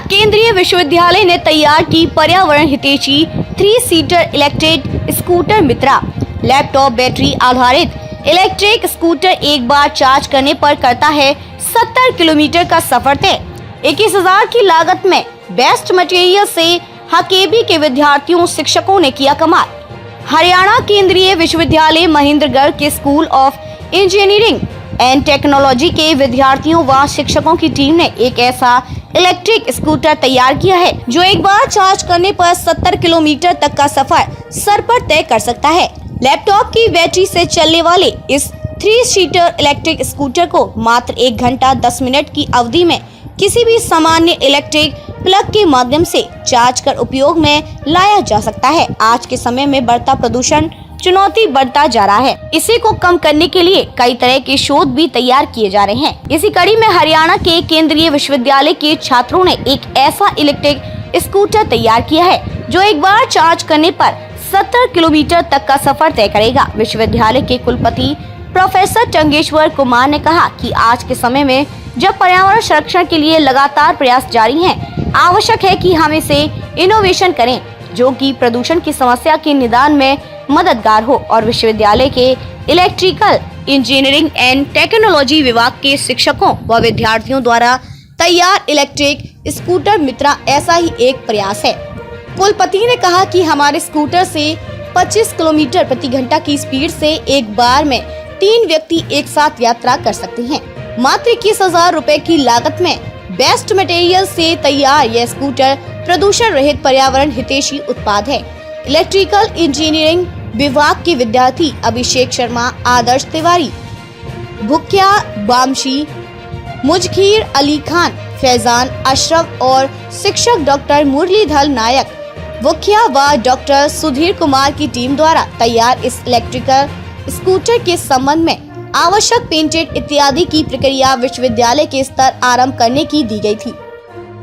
केंद्रीय विश्वविद्यालय ने तैयार की पर्यावरण हितैषी 3 सीटर इलेक्ट्रिक स्कूटर मित्रा। लैपटॉप बैटरी आधारित इलेक्ट्रिक स्कूटर एक बार चार्ज करने पर करता है 70 किलोमीटर का सफर तय। 21,000 की लागत में बेस्ट मटेरियल से हकेबी के विद्यार्थियों शिक्षकों ने किया कमाल। हरियाणा केंद्रीय विश्वविद्यालय महेंद्रगढ़ के school of engineering and technology के विद्यार्थियों व शिक्षकों की टीम ने एक ऐसा इलेक्ट्रिक स्कूटर तैयार किया है जो एक बार चार्ज करने पर 70 किलोमीटर तक का सफर सर पर तय कर सकता है। लैपटॉप की बैटरी से चलने वाले इस 3 सीटर इलेक्ट्रिक स्कूटर को मात्र 1 घंटा 10 मिनट की अवधि में किसी भी सामान्य इलेक्ट्रिक प्लग के माध्यम से चार्ज कर उपयोग में लाया जा सकता है। आज के समय में बढ़ता प्रदूषण चुनौती बढ़ता जा रहा है। इसी को कम करने के लिए कई तरह के शोध भी तैयार किए जा रहे हैं। इसी कड़ी में हरियाणा के केंद्रीय विश्वविद्यालय के छात्रों ने एक ऐसा इलेक्ट्रिक स्कूटर तैयार किया है जो एक बार चार्ज करने पर 70 किलोमीटर तक का सफर तय करेगा। विश्वविद्यालय के कुलपति प्रोफेसर टंगेश्वर कुमार ने कहा कि आज के समय में जब पर्यावरण संरक्षण के लिए लगातार प्रयास जारी हैं, आवश्यक है कि हम इसे इनोवेशन करें जो कि प्रदूषण की समस्या के निदान में मददगार हो। और विश्वविद्यालय के इलेक्ट्रिकल इंजीनियरिंग एंड टेक्नोलॉजी विभाग के शिक्षकों व विद्यार्थियों द्वारा तैयार इलेक्ट्रिक स्कूटर मित्रा ऐसा ही एक प्रयास है। कुलपति ने कहा कि हमारे स्कूटर से 25 किलोमीटर प्रति घंटा की स्पीड से एक बार में 3 व्यक्ति एक साथ यात्रा कर सकते हैं। मात्र 21,000 रुपए की लागत में बेस्ट मटेरियल से तैयार यह स्कूटर प्रदूषण रहित पर्यावरण हितैषी उत्पाद है। इलेक्ट्रिकल इंजीनियरिंग विभाग के विद्यार्थी अभिषेक शर्मा, आदर्श तिवारी, भुक्या बामशी, मुजखीर अली खान, फैजान अशरफ और शिक्षक डॉक्टर मुरलीधर नायक, भुक्या व डॉक्टर सुधीर कुमार की टीम द्वारा तैयार इस इलेक्ट्रिकल स्कूटर के संबंध में आवश्यक पेटेंट इत्यादि की प्रक्रिया विश्वविद्यालय के स्तर आरंभ करने की दी गई थी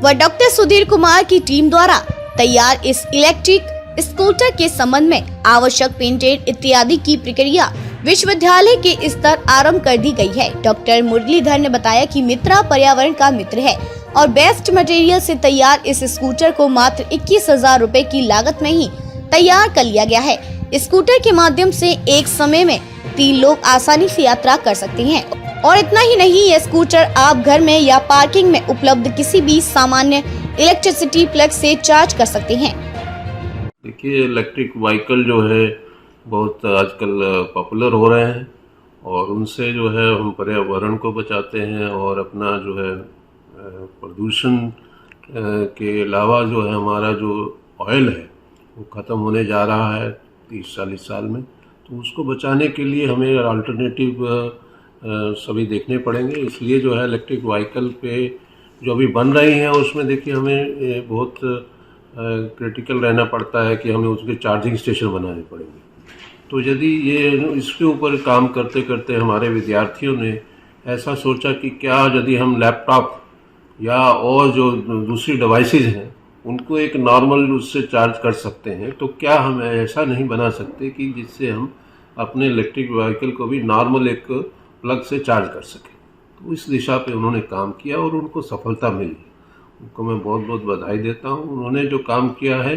व डॉक्टर सुधीर कुमार की टीम द्वारा तैयार इस इलेक्ट्रिक स्कूटर के संबंध में आवश्यक पेटेंट इत्यादि की प्रक्रिया विश्वविद्यालय के स्तर आरंभ कर दी गई है। डॉक्टर मुरलीधर ने बताया कि मित्रा पर्यावरण का मित्र है और बेस्ट मटेरियल से तैयार इस स्कूटर को मात्र 21,000 रुपए की लागत में ही तैयार कर लिया गया है। स्कूटर के माध्यम से एक समय में 3 लोग आसानी से यात्रा कर सकते हैं और इतना ही नहीं, यह स्कूटर आप घर में या पार्किंग में उपलब्ध किसी भी सामान्य इलेक्ट्रिसिटी प्लग से चार्ज कर सकते हैं। देखिए, इलेक्ट्रिक व्हीकल जो है बहुत आजकल पॉपुलर हो रहे हैं और उनसे जो है हम पर्यावरण को बचाते हैं और अपना जो है प्रदूषण के अलावा जो है हमारा जो ऑयल है वो ख़त्म होने जा रहा है 30-40 साल में। तो उसको बचाने के लिए हमें अल्टरनेटिव सभी देखने पड़ेंगे। इसलिए जो है इलेक्ट्रिक व्हीकल पे जो अभी बन रही हैं उसमें देखिए हमें बहुत क्रिटिकल रहना पड़ता है कि हमें उसके चार्जिंग स्टेशन बनाने पड़ेंगे। तो यदि ये इसके ऊपर काम करते करते हमारे विद्यार्थियों ने ऐसा सोचा कि क्या यदि हम लैपटॉप या और जो दूसरी डिवाइसेस हैं उनको एक नॉर्मल उससे चार्ज कर सकते हैं, तो क्या हम ऐसा नहीं बना सकते कि जिससे हम अपने इलेक्ट्रिक व्हीकल को भी नॉर्मल एक प्लग से चार्ज कर सकें। तो इस दिशा पे उन्होंने काम किया और उनको सफलता मिली। उनको मैं बहुत बहुत बधाई देता हूँ। उन्होंने जो काम किया है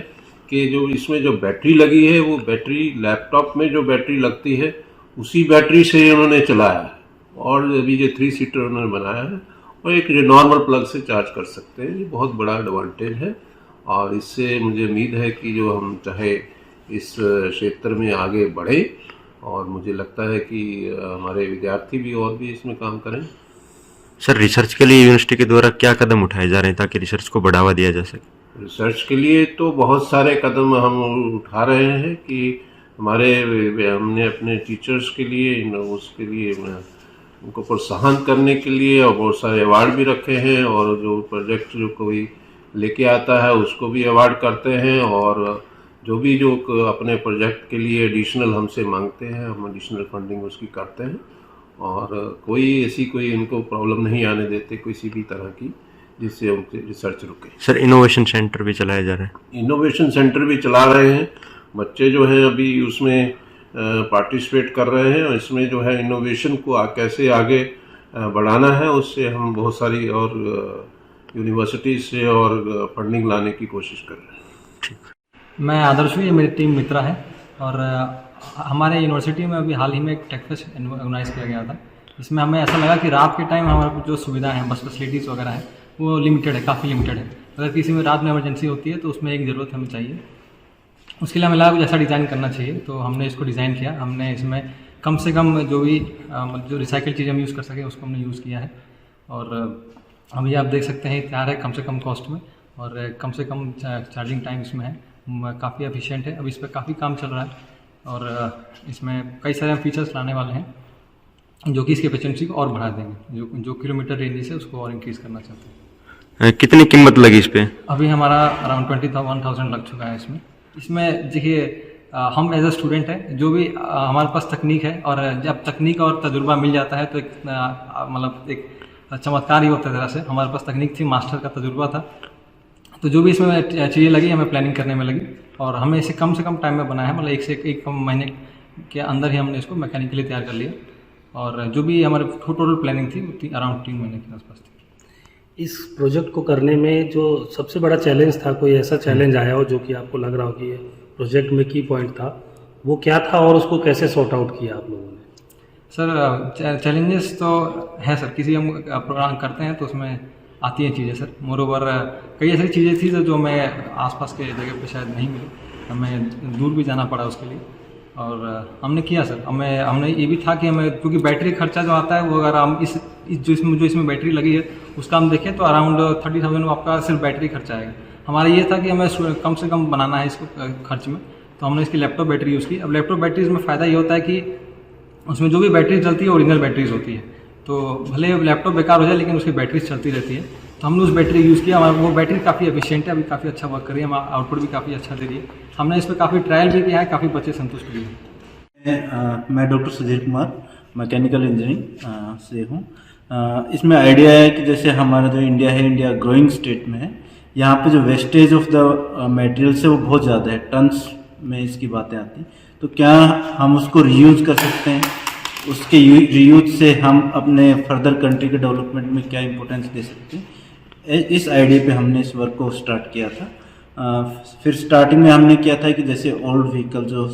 कि जो इसमें जो बैटरी लगी है वो बैटरी लैपटॉप में जो बैटरी लगती है उसी बैटरी से उन्होंने चलाया है और अभी जो 3 सीटर उन्होंने बनाया है और एक नॉर्मल प्लग से चार्ज कर सकते हैं। ये बहुत बड़ा एडवांटेज है और इससे मुझे उम्मीद है कि जो हम चाहे इस क्षेत्र में आगे बढ़े और मुझे लगता है कि हमारे विद्यार्थी भी और भी इसमें काम करें। सर, रिसर्च के लिए यूनिवर्सिटी के द्वारा क्या कदम उठाए जा रहे हैं ताकि रिसर्च को बढ़ावा दिया जा सके? रिसर्च के लिए तो बहुत सारे कदम हम उठा रहे हैं कि हमने अपने टीचर्स के लिए उसके लिए उनको प्रोत्साहन करने के लिए और बहुत सारे अवार्ड भी रखे हैं और जो प्रोजेक्ट जो कोई लेके आता है उसको भी अवार्ड करते हैं और जो अपने प्रोजेक्ट के लिए एडिशनल हमसे मांगते हैं हम एडिशनल फंडिंग उसकी करते हैं और कोई इनको प्रॉब्लम नहीं आने देते किसी भी तरह की जिससे उनके रिसर्च रुके। सर, इनोवेशन सेंटर भी चलाया जा रहा है? इनोवेशन सेंटर भी चला रहे हैं। बच्चे जो हैं अभी उसमें पार्टिसिपेट कर रहे हैं और इसमें जो है इनोवेशन को कैसे आगे बढ़ाना है उससे हम बहुत सारी और यूनिवर्सिटी से और फंडिंग लाने की कोशिश कर रहे हैं। मैं आदर्श हूँ, ये मेरी टीम मित्रा है और हमारे यूनिवर्सिटी में अभी हाल ही में एक टेक फेस्ट ऑर्गेनाइज किया गया था। इसमें हमें ऐसा लगा कि रात के टाइम हमारे जो सुविधाएं हैं, बस फैसिलिटीज़ वगैरह हैं, वो लिमिटेड है, काफ़ी लिमिटेड है। अगर किसी में रात में इमरजेंसी होती है तो उसमें एक ज़रूरत हमें चाहिए। उसके लिए हमें लगा कुछ ऐसा डिज़ाइन करना चाहिए, तो हमने इसको डिज़ाइन किया। हमने इसमें कम से कम जो भी जो रिसाइकिल चीज़ हम यूज़ कर सकें उसको हमने यूज़ किया है। और अभी आप देख सकते हैं तैयार है कम से कम कॉस्ट में और कम से कम चार्जिंग टाइम इसमें है, काफ़ी एफिशिएंट है। अभी इस पर काफ़ी काम चल रहा है और इसमें कई सारे फीचर्स लाने वाले हैं जो कि इसकी एफिशिएंसी को और बढ़ा देंगे। जो किलोमीटर रेंज है उसको और इंक्रीज़ करना चाहते हैं। कितनी कीमत लगी इस पे? अभी हमारा अराउंड 21,000 लग चुका है इसमें देखिए हम एज अ स्टूडेंट हैं, जो भी हमारे पास तकनीक है और जब तकनीक और तजुर्बा मिल जाता है तो एक मतलब एक चमत्कार ही होता है। तरह से हमारे पास तकनीक थी, मास्टर का तजुर्बा था, तो जो भी इसमें चीज़ें लगी हमें प्लानिंग करने में लगी और हमें इसे कम से कम टाइम में बनाया है। मतलब एक कम महीने के अंदर ही हमने इसको मैकेनिकली तैयार कर लिया और जो भी हमारे टोटल प्लानिंग थी वो अराउंड 3 महीने के आसपास थी। इस प्रोजेक्ट को करने में जो सबसे बड़ा चैलेंज था, कोई ऐसा चैलेंज आया हो जो कि आपको लग रहा हो कि ये प्रोजेक्ट में की पॉइंट था, वो क्या था और उसको कैसे सॉर्ट आउट किया आप लोगों ने? सर चैलेंजेस तो है सर, किसी हम प्रोग्राम करते हैं तो उसमें आती हैं चीज़ें सर। मोरोवर कई ऐसी चीज़ें थी जो मैं आसपास के जगह पे शायद नहीं मिली, हमें दूर भी जाना पड़ा उसके लिए और हमने किया सर। हमने ये भी था कि हमें क्योंकि बैटरी खर्चा जो आता है वो अगर हम जो इसमें बैटरी लगी है उसका हम देखें तो अराउंड 30,000 आपका सिर्फ बैटरी खर्चा आएगा। हमारा ये था कि हमें कम से कम बनाना है इसको खर्च में, तो हमने इसकी लैपटॉप बैटरी यूज़ की। अब लैपटॉप बैटरीज में फ़ायदा ये होता है कि उसमें जो भी बैटरी चलती है ओरिजिनल बैटरीज होती है, तो भले लैपटॉप बेकार हो जाए लेकिन उसकी बैटरीज चलती रहती है। तो हमने उस बैटरी यूज़ किया, हमारा वो बैटरी काफ़ी एफिशिएंट है, अभी काफ़ी अच्छा वर्क कर रही है, हमारा आउटपुट भी काफ़ी अच्छा दे रही है। हमने इस पर काफ़ी ट्रायल भी किया है, काफ़ी बच्चे संतुष्ट भी हैं। मैं doctor Sudhir Kumar mechanical engineering से हूँ। इसमें आइडिया है कि जैसे हमारा जो इंडिया है, इंडिया ग्रोइंग स्टेट में है, यहाँ पे जो वेस्टेज ऑफ द मटेरियल्स है वो बहुत ज़्यादा है, टन्स में इसकी बातें आती हैं। तो क्या हम उसको रीयूज़ कर सकते हैं? उसके रीयूज से हम अपने फर्दर कंट्री के डेवलपमेंट में क्या इंपॉर्टेंस दे सकते हैं, इस आइडिया पे हमने इस वर्क को स्टार्ट किया था। फिर स्टार्टिंग में हमने किया था कि जैसे ओल्ड व्हीकल जो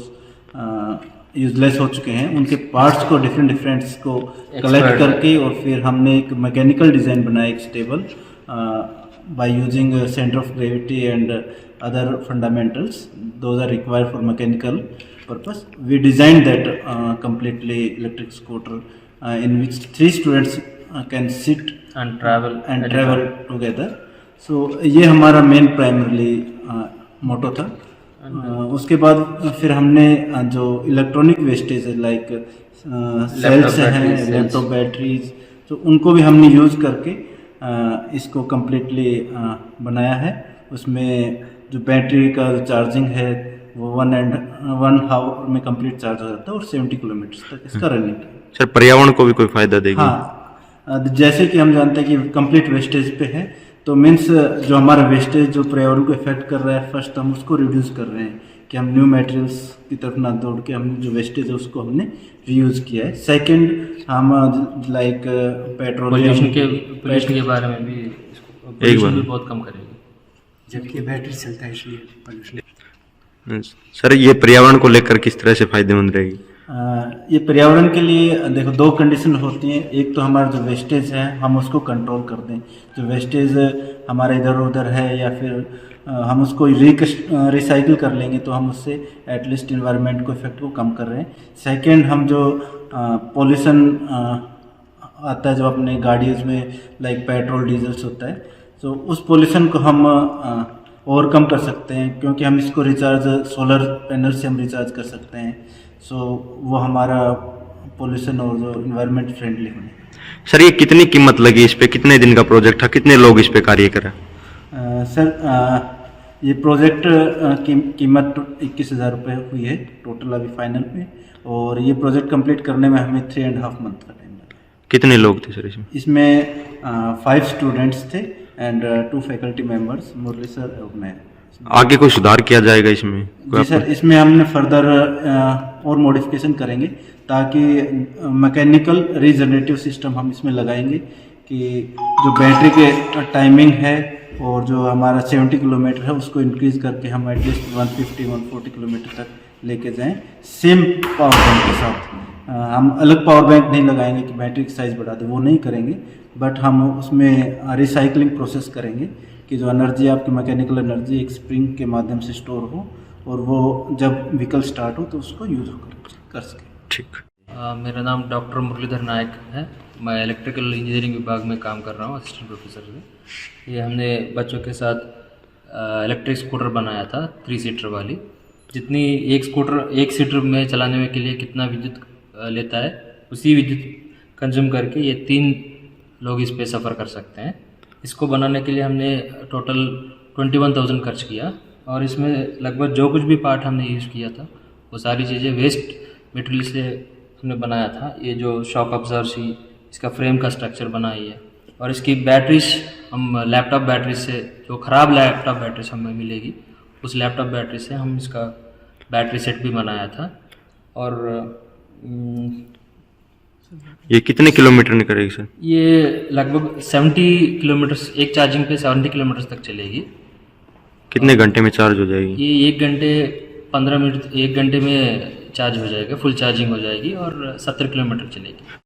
यूजलेस हो चुके हैं उनके पार्ट्स को डिफरेंट को कलेक्ट करके और फिर हमने एक मैकेनिकल डिज़ाइन बनाया, एक stable by using centre of gravity and other fundamentals those are required for mechanical purpose. We designed that completely electric scooter in which 3 students can sit and travel together. So ये हमारा main primarily मोटो था। उसके बाद फिर हमने जो electronic wastage है like sales हैं, लैपटॉप बैटरीज, तो उनको भी हमने यूज़ करके इसको कम्प्लीटली बनाया है। उसमें जो बैटरी का चार्जिंग है वो 1 हावर में कंप्लीट चार्ज हो जाता है और 70 किलोमीटर तक इसका रनिंग है। सर पर्यावरण को भी कोई फायदा देगी? हाँ, जैसे कि हम जानते हैं कि कंप्लीट वेस्टेज पे है, तो मीन्स जो हमारा वेस्टेज जो पर्यावरण को इफेक्ट कर रहा है, फर्स्ट हम उसको रिड्यूस कर रहे हैं कि हम न्यू मटेरियल्स की तरफ ना दौड़ के हम जो वेस्टेज है उसको हमने रीयूज़ किया है। सेकेंड, हम लाइक पेट्रोलियम पोल्यूशन के बारे में भी पोल्यूशन भी बहुत कम करेगी, जबकि बैटरी चलता है इसलिए पोल्यूशन। सर ये पर्यावरण को लेकर किस तरह से फायदेमंद रहेगी? ये पर्यावरण के लिए देखो 2 कंडीशन होती हैं। एक तो हमारा जो वेस्टेज है हम उसको कंट्रोल कर दें, जो वेस्टेज हमारा इधर उधर है या फिर हम उसको रिसाइकिल कर लेंगे तो हम उससे एटलीस्ट इन्वायरमेंट को इफेक्ट को कम कर रहे हैं। सेकंड, हम जो पॉल्यूशन आता है जो अपने गाड़ियों में लाइक पेट्रोल डीजल्स होता है, तो उस पॉल्यूशन को हम ओवरकम कर सकते हैं क्योंकि हम इसको रिचार्ज सोलर पैनल से हम रिचार्ज कर सकते हैं। सो वो हमारा पोल्यूशन और जो इन्वायरमेंट फ्रेंडली होने। सर ये कितनी कीमत लगी इस पे? कितने दिन का प्रोजेक्ट था? कितने लोग इस पे कार्य करा? सर ये प्रोजेक्ट की कीमत 21,000 रुपये हुई है टोटल अभी फाइनल में, और ये प्रोजेक्ट कंप्लीट करने में हमें 3.5 मंथ का टाइम लगा। कितने लोग थे सर इसमें? इसमें 5 स्टूडेंट्स थे and 2 faculty members, Murali sir और मैं। आगे कोई सुधार किया जाएगा इसमें? जी सर, इसमें हमने फर्दर और मॉडिफिकेशन करेंगे ताकि मैकेनिकल रीजनरेटिव सिस्टम हम इसमें लगाएंगे कि जो बैटरी के टाइमिंग है और जो हमारा 70 किलोमीटर है उसको इंक्रीज़ करके हम एटलीस्ट 150-140 किलोमीटर तक लेके जाएं सेम पावर बैंक के साथ। हम अलग पावर बैंक नहीं लगाएंगे कि बैटरी की साइज़ बढ़ा दें, वो नहीं करेंगे, बट हम उसमें रिसाइकलिंग प्रोसेस करेंगे कि जो एनर्जी आपकी मैकेनिकल एनर्जी एक स्प्रिंग के माध्यम से स्टोर हो और वो जब व्हीकल स्टार्ट हो तो उसको यूज़ कर सके। ठीक। मेरा नाम डॉक्टर मुरलीधर नायक है। मैं इलेक्ट्रिकल इंजीनियरिंग विभाग में काम कर रहा हूँ, असिस्टेंट प्रोफेसर से। ये हमने बच्चों के साथ इलेक्ट्रिक स्कूटर बनाया था 3 सीटर वाली। जितनी एक स्कूटर 1 सीटर में चलाने में के लिए कितना विद्युत लेता है, उसी विद्युत कंज्यूम करके ये 3 लोग इस पे सफ़र कर सकते हैं। इसको बनाने के लिए हमने टोटल 21,000 खर्च किया और इसमें लगभग जो कुछ भी पार्ट हमने यूज़ किया था वो सारी चीज़ें वेस्ट मटेरियल से हमने बनाया था। ये जो शॉक अब्जॉर्बर, इसका फ्रेम का स्ट्रक्चर बनाई है और इसकी बैटरीज हम लैपटॉप बैटरी से, जो ख़राब लैपटॉप बैटरीज हमें मिलेगी उस लैपटॉप बैटरी से हम इसका बैटरी सेट भी बनाया था। और ये कितने किलोमीटर निकलेगी सर? ये लगभग 70 किलोमीटर, एक चार्जिंग पे 70 किलोमीटर तक चलेगी। कितने घंटे में चार्ज हो जाएगी? ये 1 घंटे 15 मिनट, 1 घंटे में चार्ज हो जाएगा, फुल चार्जिंग हो जाएगी और 70 किलोमीटर चलेगी।